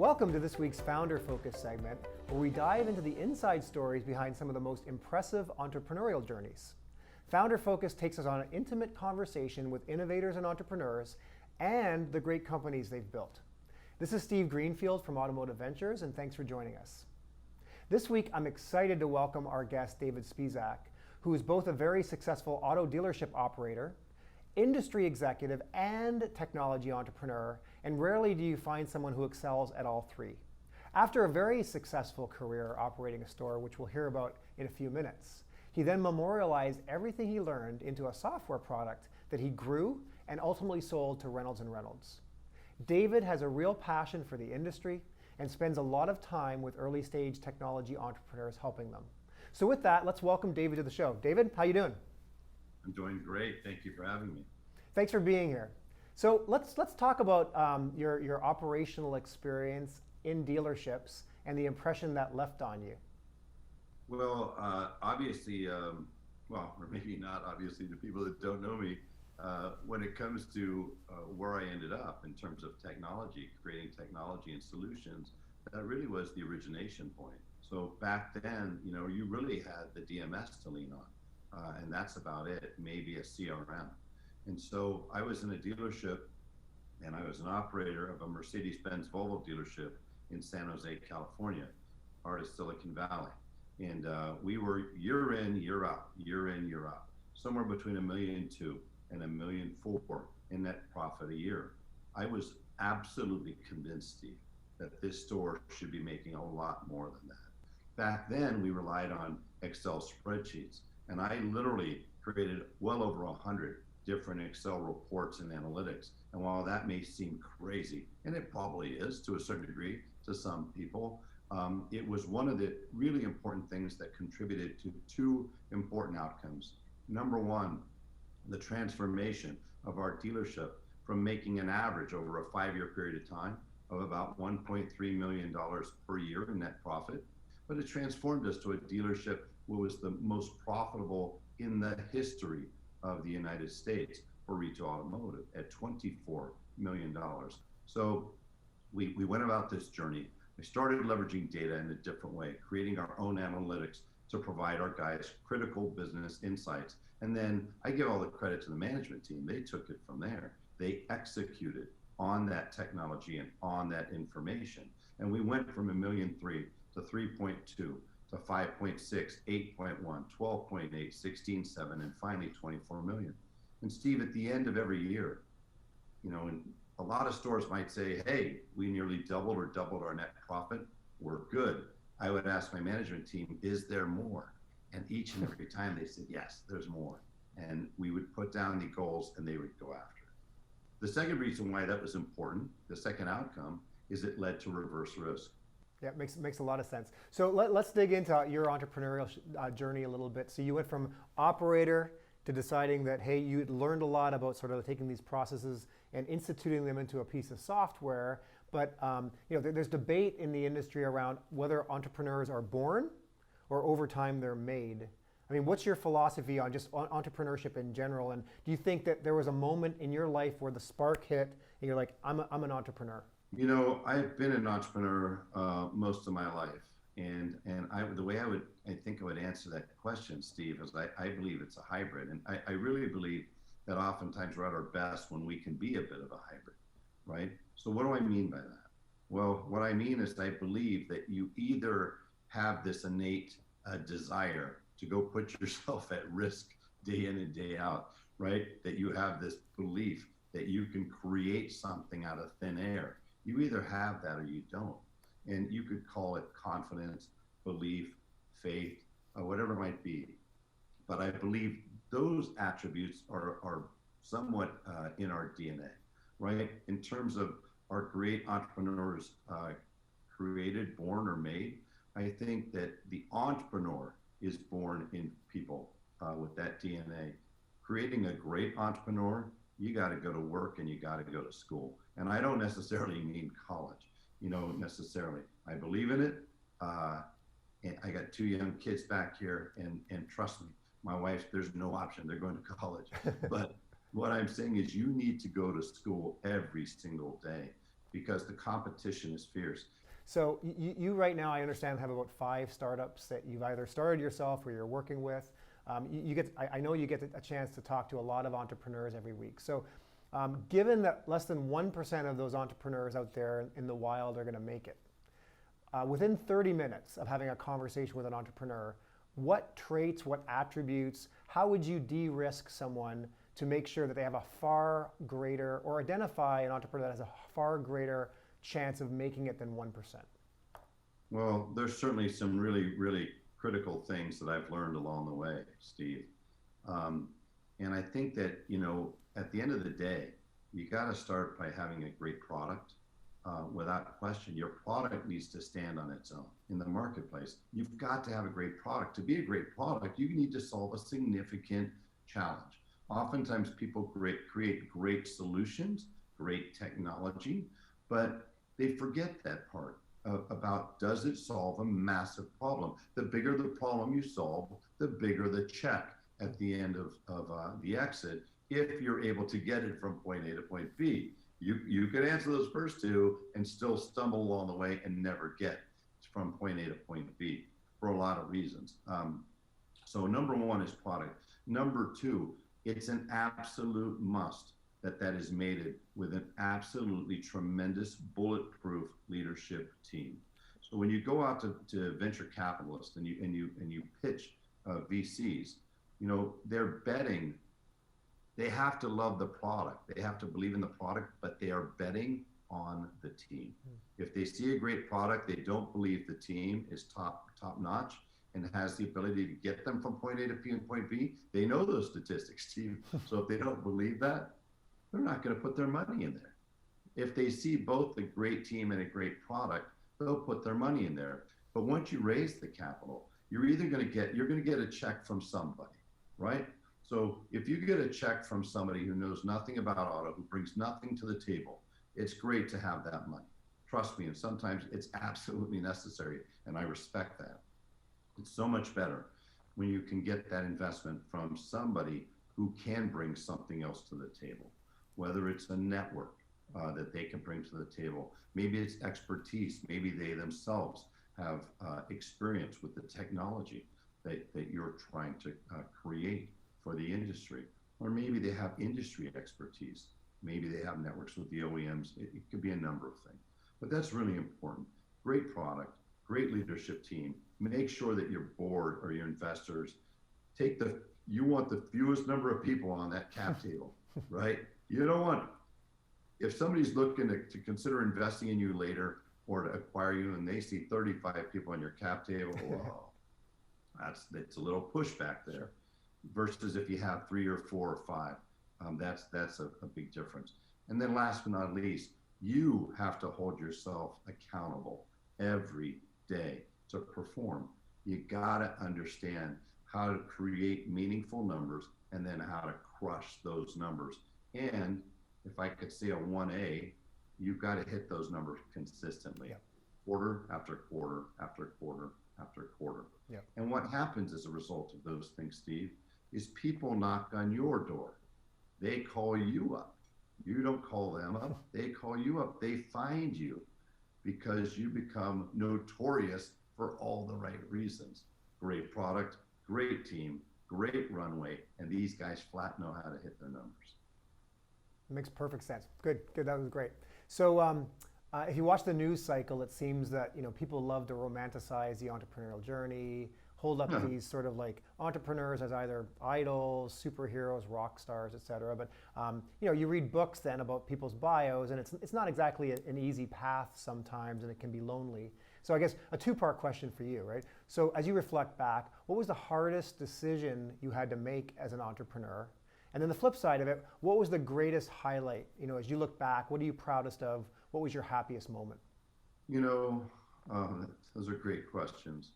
Welcome to this week's Founder Focus segment, where we dive into the inside stories behind some of the most impressive entrepreneurial journeys. Founder Focus takes us on an intimate conversation with innovators and entrepreneurs and the great companies they've built. This is Steve Greenfield from Automotive Ventures, and thanks for joining us. This week, I'm excited to welcome our guest, David Spisak, who is both a very successful auto dealership operator, industry executive, and technology entrepreneur, and rarely do you find someone who excels at all three. After a very successful career operating a store, which we'll hear about in a few minutes, he then memorialized everything he learned into a software product that he grew and ultimately sold to Reynolds and Reynolds. David has a real passion for the industry and spends a lot of time with early stage technology entrepreneurs helping them. So with that, let's welcome David to the show. David, how you doing? I'm doing great. Thank you for having me. Thanks for being here. So let's talk about your operational experience in dealerships and the impression that left on you. Well, obviously, or maybe not obviously to people that don't know me, when it comes to where I ended up in terms of technology, creating technology and solutions, that really was the origination point. So back then, you really had the DMS to lean on. And that's about it, maybe a CRM. And so I was in a dealership and I was an operator of a Mercedes-Benz Volvo dealership in San Jose, California, part of Silicon Valley. And we were year in, year out, somewhere between $1.2 million and $1.4 million in net profit a year. I was absolutely convinced, Steve, that this store should be making a lot more than that. Back then, we relied on Excel spreadsheets. And I literally created well over 100 different Excel reports and analytics. And while that may seem crazy, and it probably is to a certain degree to some people, it was one of the really important things that contributed to two important outcomes. Number one, the transformation of our dealership from making an average over a 5-year period of time of about $1.3 million per year in net profit. But it transformed us to a dealership who was the most profitable in the history of the United States for retail automotive at $24 million. So we went about this journey. We started leveraging data in a different way, creating our own analytics to provide our guys critical business insights. And then I give all the credit to the management team. They took it from there. They executed on that technology and on that information. And we went from $1.3 million to 3.2 to 5.6, 8.1, 12.8, 16.7, and finally 24 million. And Steve, at the end of every year, and a lot of stores might say, hey, we nearly doubled our net profit. We're good. I would ask my management team, is there more? And each and every time they said, yes, there's more. And we would put down the goals and they would go after it. The second reason why that was important, the second outcome, is it led to reverse risk. Yeah, it makes a lot of sense. So let's dig into your entrepreneurial journey a little bit. So you went from operator to deciding that, hey, you learned a lot about sort of taking these processes and instituting them into a piece of software. But there's debate in the industry around whether entrepreneurs are born or over time they're made. I mean, what's your philosophy on just entrepreneurship in general? And do you think that there was a moment in your life where the spark hit and you're like, I'm an entrepreneur? I've been an entrepreneur most of my life, and the way I think I would answer that question, Steve, is I believe it's a hybrid, and I really believe that oftentimes we're at our best when we can be a bit of a hybrid, right? So what do I mean by that? Well, what I mean is I believe that you either have this innate desire to go put yourself at risk day in and day out, right? That you have this belief that you can create something out of thin air. You either have that or you don't. And you could call it confidence, belief, faith, whatever it might be. But I believe those attributes are somewhat in our DNA, right? In terms of our great entrepreneurs created, born, or made, I think that the entrepreneur is born in people with that DNA. Creating a great entrepreneur, you got to go to work and you got to go to school. And I don't necessarily mean college, necessarily. I believe in it. And I got 2 young kids back here, and trust me, my wife, there's no option. They're going to college. But what I'm saying is you need to go to school every single day. because the competition is fierce. So you right now, I understand, have about 5 startups that you've either started yourself or you're working with. I know you get a chance to talk to a lot of entrepreneurs every week. So given that less than 1% of those entrepreneurs out there in the wild are going to make it, within 30 minutes of having a conversation with an entrepreneur, what traits, what attributes, how would you de-risk someone to make sure that they have a far greater, or identify an entrepreneur that has a far greater chance of making it than 1%? Well, there's certainly some really, really critical things that I've learned along the way, Steve. And I think that, at the end of the day, you got to start by having a great product. Without question, your product needs to stand on its own in the marketplace. You've got to have a great product. To be a great product, you need to solve a significant challenge. Oftentimes people create great solutions, great technology, but they forget that part about, does it solve a massive problem? The bigger the problem you solve, the bigger the check at the end of the exit, if you're able to get it from point A to point B. You could answer those first two and still stumble along the way and never get from point A to point B for a lot of reasons. So number one is product. Number two, it's an absolute must that is mated with an absolutely tremendous bulletproof leadership team. So when you go out to venture capitalists and you pitch VCs, they're betting. They have to love the product. They have to believe in the product, but they are betting on the team. If they see a great product, they don't believe the team is top notch and has the ability to get them from point A to point B. They know those statistics, Steve. So if they don't believe that, they're not going to put their money in there. If they see both a great team and a great product, they'll put their money in there. But once you raise the capital, you're going to get a check from somebody, right? So if you get a check from somebody who knows nothing about auto, who brings nothing to the table, it's great to have that money. Trust me, and sometimes it's absolutely necessary, and I respect that. It's so much better when you can get that investment from somebody who can bring something else to the table, whether it's a network that they can bring to the table. Maybe it's expertise. Maybe they themselves have experience with the technology that you're trying to create for the industry, or maybe they have industry expertise. Maybe they have networks with the OEMs. It could be a number of things, but that's really important. Great product, great leadership team. Make sure that your board or your investors you want the fewest number of people on that cap table, right? You don't want, if somebody's looking to consider investing in you later or to acquire you and they see 35 people on your cap table, well, that's a little pushback there. Versus if you have 3 or 4 or 5, that's a big difference. And then last but not least, you have to hold yourself accountable every day to perform. You gotta understand how to create meaningful numbers and then how to crush those numbers. And if I could say a 1A, you've got to hit those numbers consistently, quarter after quarter after quarter after quarter. And what happens as a result of those things, Steve, is people knock on your door. They call you up. You don't call them up. They call you up. They find you because you become notorious for all the right reasons. Great product, great team, great runway, and these guys flat know how to hit their numbers. It makes perfect sense. Good. That was great. So if you watch the news cycle, it seems that people love to romanticize the entrepreneurial journey, hold up these sort of like entrepreneurs as either idols, superheroes, rock stars, et cetera. But you read books then about people's bios, and it's not exactly an easy path sometimes, and it can be lonely. So I guess a 2-part question for you, right? So as you reflect back, what was the hardest decision you had to make as an entrepreneur? And then the flip side of it, what was the greatest highlight? As you look back, what are you proudest of? What was your happiest moment? Those are great questions.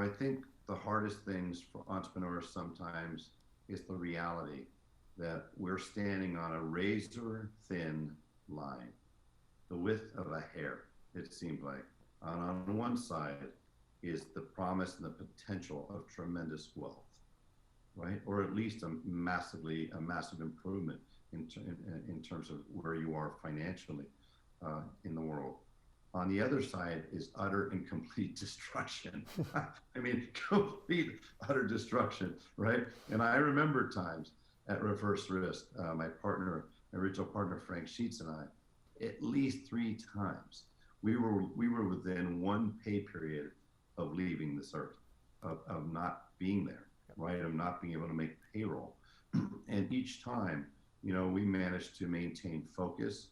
I think the hardest things for entrepreneurs sometimes is the reality that we're standing on a razor thin line, the width of a hair, it seemed like. On one side is the promise and the potential of tremendous wealth, right? Or at least a massive improvement in terms of where you are financially in the world. On the other side is utter and complete destruction. I mean, complete, utter destruction, right? And I remember times at Reverse Risk, my original partner, Frank Sheets, and I, at least 3 times, we were within one pay period of leaving this earth, of not being there, right? Of not being able to make payroll. And each time, we managed to maintain focus,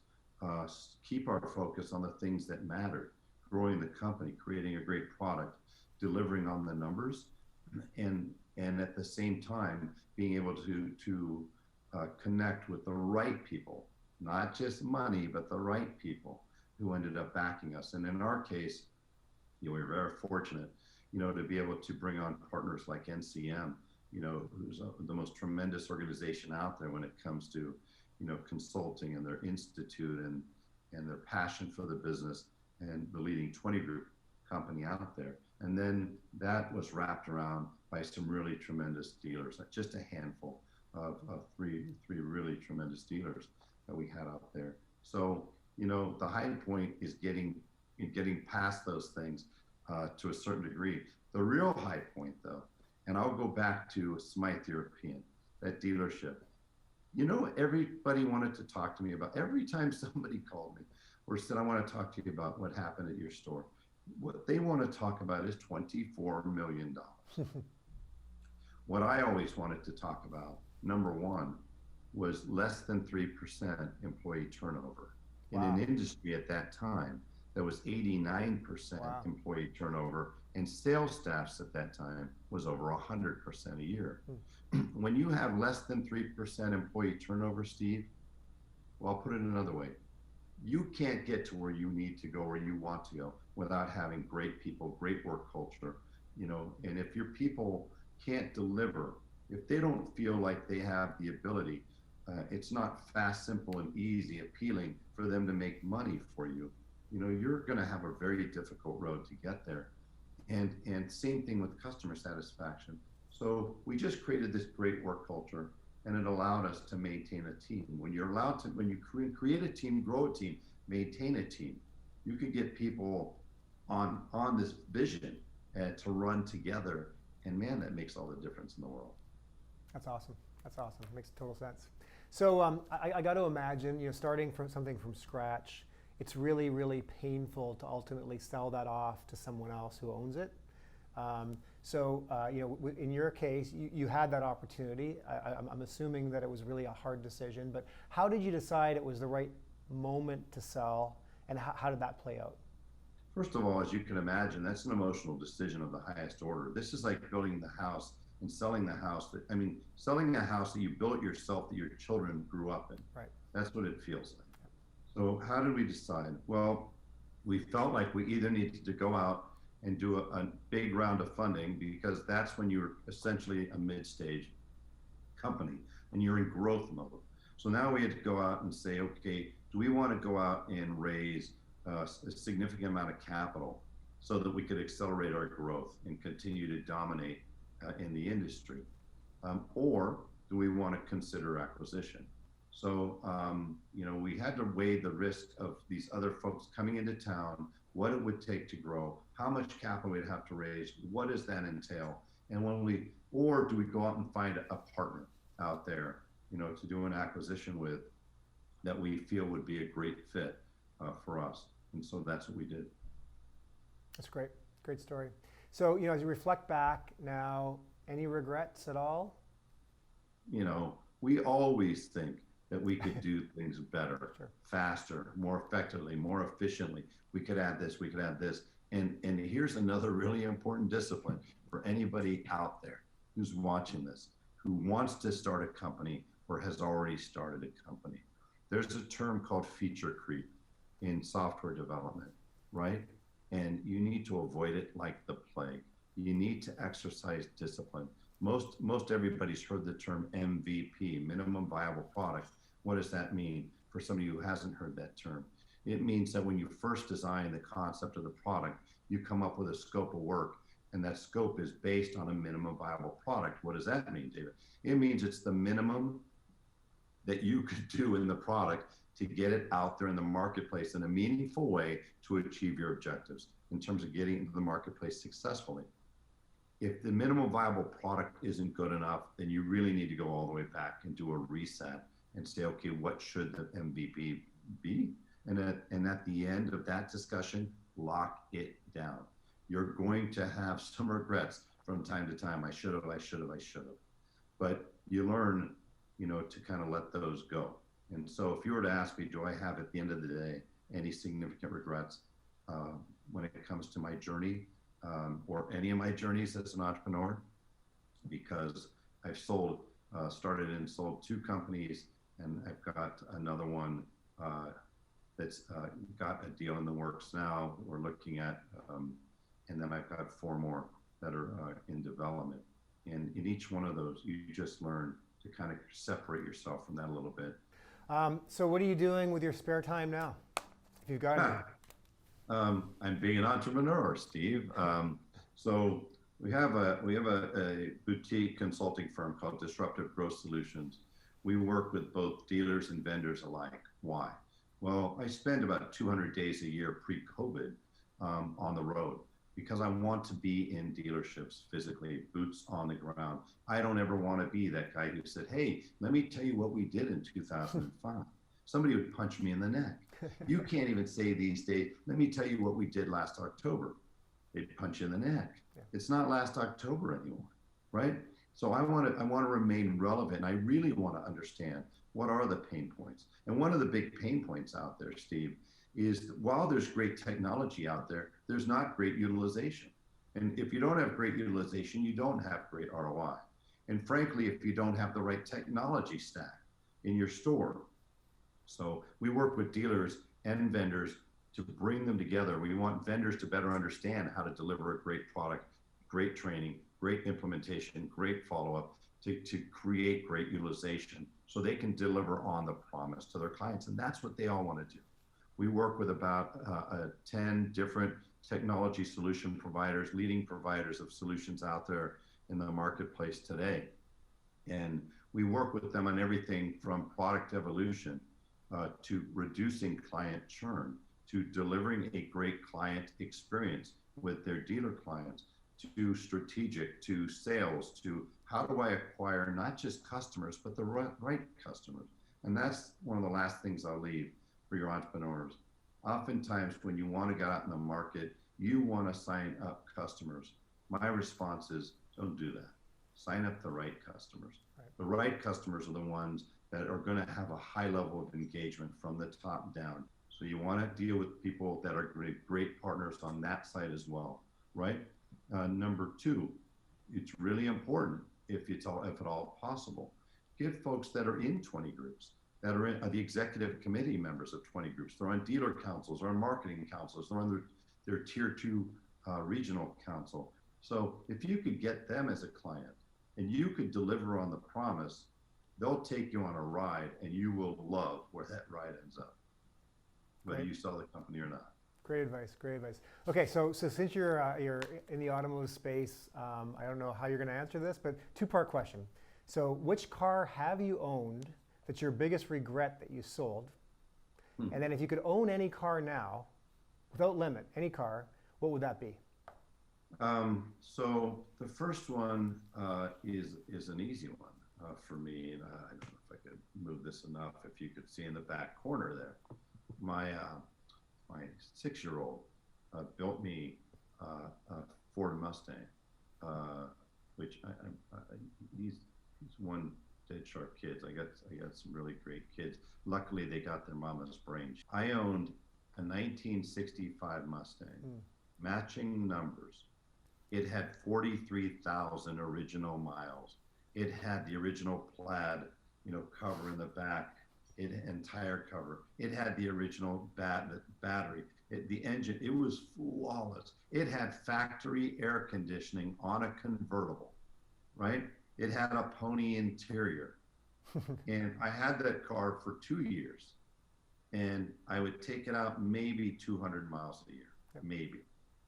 keep our focus on the things that mattered, growing the company, creating a great product, delivering on the numbers, and at the same time being able to connect with the right people, not just money, but the right people who ended up backing us. And in our case, we were very fortunate, to be able to bring on partners like NCM, who's the most tremendous organization out there when it comes to, consulting, and their institute and their passion for the business, and the leading 20 group company out there. And then that was wrapped around by some really tremendous dealers, just a handful of three really tremendous dealers that we had out there. So, the high point is getting past those things to a certain degree. The real high point, though, and I'll go back to Smythe European, that dealership. Everybody wanted to talk to me about, every time somebody called me or said, I want to talk to you about what happened at your store, what they want to talk about is $24 million. What I always wanted to talk about, number one, was less than 3% employee turnover. Wow. In an industry at that time that was 89% wow. employee turnover, and sales staffs at that time was over 100% a year. When you have less than 3% employee turnover, Steve, well, I'll put it another way. You can't get to where you need to go, where you want to go, without having great people, great work culture, and if your people can't deliver, if they don't feel like they have the ability, it's not fast, simple, and easy, appealing for them to make money for you. You're going to have a very difficult road to get there. And same thing with customer satisfaction. So we just created this great work culture, and it allowed us to maintain a team. When you create a team, grow a team, maintain a team, you can get people on this vision to run together. And man, that makes all the difference in the world. That's awesome. That's awesome. It makes total sense. So I got to imagine, starting from something from scratch, it's really, really painful to ultimately sell that off to someone else who owns it. In your case, you had that opportunity. I'm assuming that it was really a hard decision, but how did you decide it was the right moment to sell, and how did that play out? First of all, as you can imagine, that's an emotional decision of the highest order. This is like building the house and selling the house. Selling a house that you built yourself, that your children grew up in. Right. That's what it feels like. So how did we decide? Well, we felt like we either needed to go out and do a big round of funding, because that's when you're essentially a mid-stage company and you're in growth mode. So now we had to go out and say, okay, do we want to go out and raise a significant amount of capital so that we could accelerate our growth and continue to dominate in the industry? Or do we want to consider acquisition? So, we had to weigh the risk of these other folks coming into town, what it would take to grow, how much capital we'd have to raise, what does that entail? And or do we go out and find a partner out there, to do an acquisition with, that we feel would be a great fit for us? And so that's what we did. That's great. Great story. So, as you reflect back now, any regrets at all? We always think that we could do things better, sure. Faster, more effectively, more efficiently. We could add this, we could add this. And here's another really important discipline for anybody out there who's watching this, who wants to start a company or has already started a company. There's a term called feature creep in software development, right? And you need to avoid it like the plague. You need to exercise discipline. Most everybody's heard the term MVP, minimum viable product. What does that mean for somebody who hasn't heard that term? It means that when you first design the concept of the product, you come up with a scope of work, and that scope is based on a minimum viable product. What does that mean, David? It means it's the minimum that you could do in the product to get it out there in the marketplace in a meaningful way to achieve your objectives in terms of getting into the marketplace successfully. If the minimum viable product isn't good enough, then you really need to go all the way back and do a reset and say, okay, what should the MVP be? And at the end of that discussion, lock it down. You're going to have some regrets from time to time. I should have. But you learn, to kind of let those go. And so if you were to ask me, do I have at the end of the day any significant regrets when it comes to my journey or any of my journeys as an entrepreneur? Because I've started and sold 2 companies, and I've got another one that's got a deal in the works now we're looking at, and then I've got 4 more that are in development. And in each one of those, you just learn to kind of separate yourself from that a little bit. So what are you doing with your spare time now, if you've got any? I'm being an entrepreneur, Steve. So we have a boutique consulting firm called Disruptive Growth Solutions. We work with both dealers and vendors alike. Why? Well, I spend about 200 days a year pre-COVID on the road because I want to be in dealerships physically, boots on the ground. I don't ever want to be that guy who said, hey, let me tell you what we did in 2005. Somebody would punch me in the neck. You can't even say these days, let me tell you what we did last October. They'd punch you in the neck. Yeah. It's not last October anymore, right? So I want to remain relevant. And I really want to understand what are the pain points. And one of the big pain points out there, Steve, is while there's great technology out there, there's not great utilization. And if you don't have great utilization, you don't have great ROI. And frankly, if you don't have the right technology stack in your store. So we work with dealers and vendors to bring them together. We want vendors to better understand how to deliver a great product, great training, great implementation, great follow-up to create great utilization so they can deliver on the promise to their clients. And that's what they all want to do. We work with about 10 different technology solution providers, leading providers of solutions out there in the marketplace today. And we work with them on everything from product evolution to reducing client churn, to delivering a great client experience with their dealer clients, to strategic, to sales, to how do I acquire not just customers, but the right customers. And that's one of the last things I'll leave for your entrepreneurs. Oftentimes when you want to get out in the market, you want to sign up customers. My response is, don't do that. Sign up the right customers. Right. The right customers are the ones that are going to have a high level of engagement from the top down. So you want to deal with people that are great partners on that side as well, right? Number 2, it's really important, if at all possible, get folks that are in 20 groups, that are the executive committee members of 20 groups. They're on dealer councils, or on marketing councils, they're on their tier 2 regional council. So if you could get them as a client and you could deliver on the promise, they'll take you on a ride and you will love where that ride ends up, whether you sell the company or not. Great advice, great advice. Okay, so since you're in the automotive space, I don't know how you're going to answer this, but 2-part question. So which car have you owned that's your biggest regret that you sold? And then if you could own any car now, without limit, any car, what would that be? So the first one is an easy one for me, and I don't know if I could move this enough. If you could see in the back corner there, my 6-year-old built me a Ford Mustang, which he's one dead sharp kids. I got some really great kids. Luckily, they got their mama's brain. I owned a 1965 Mustang, matching numbers. It had 43,000 original miles. It had the original plaid, cover in the back, entire cover. It had the original battery. The engine, it was flawless. It had factory air conditioning on a convertible, right? It had a pony interior. And I had that car for 2 years. And I would take it out maybe 200 miles a year, maybe,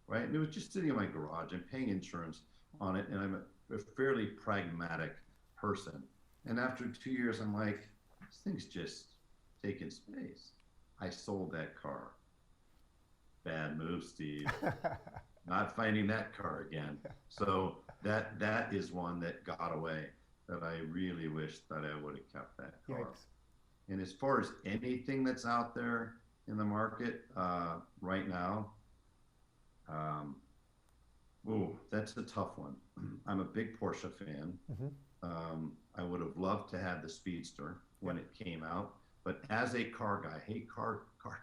right? And it was just sitting in my garage and paying insurance on it. And I'm a fairly pragmatic person. And after 2 years, I'm like, this thing's just taking space. I sold that car. Bad move, Steve. Not finding that car again. So that is one that got away that I really wish that I would have kept that car. Yikes. And as far as anything that's out there in the market right now, that's a tough one. I'm a big Porsche fan. I would have loved to have the Speedster when it came out, but as a car guy, hey, car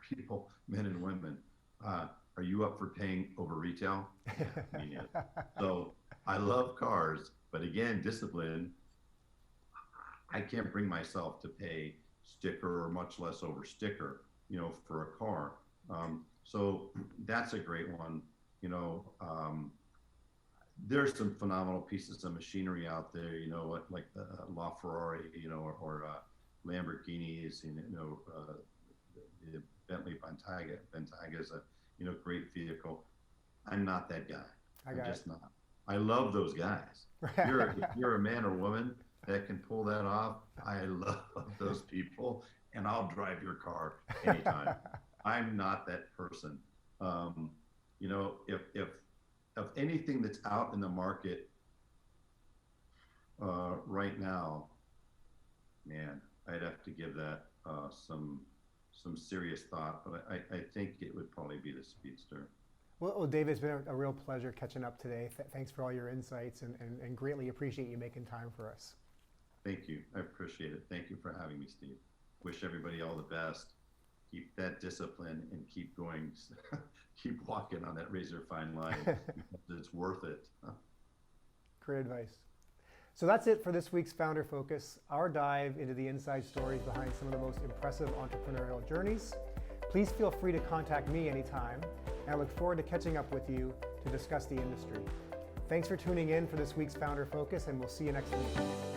people, men and women, are you up for paying over retail? Yeah, me neither. So I love cars, but again, discipline. I can't bring myself to pay sticker or much less over sticker, for a car. So that's a great one. There's some phenomenal pieces of machinery out there, like the LaFerrari, or Lamborghinis, the Bentley Bentayga. Bentayga is a, great vehicle. I'm not that guy. I'm just not. I love those guys. If you're a man or woman that can pull that off, I love those people, and I'll drive your car anytime. I'm not that person. If anything that's out in the market right now, man, I'd have to give that some serious thought, but I think it would probably be the Speedster. Well, David, it's been a real pleasure catching up today. Thanks for all your insights, and greatly appreciate you making time for us. Thank you. I appreciate it. Thank you for having me, Steve. Wish everybody all the best. Keep that discipline and keep going. Keep walking on that razor fine line. It's worth it. Great advice. So that's it for this week's Founder Focus, our dive into the inside stories behind some of the most impressive entrepreneurial journeys. Please feel free to contact me anytime, and I look forward to catching up with you to discuss the industry. Thanks for tuning in for this week's Founder Focus, and we'll see you next week.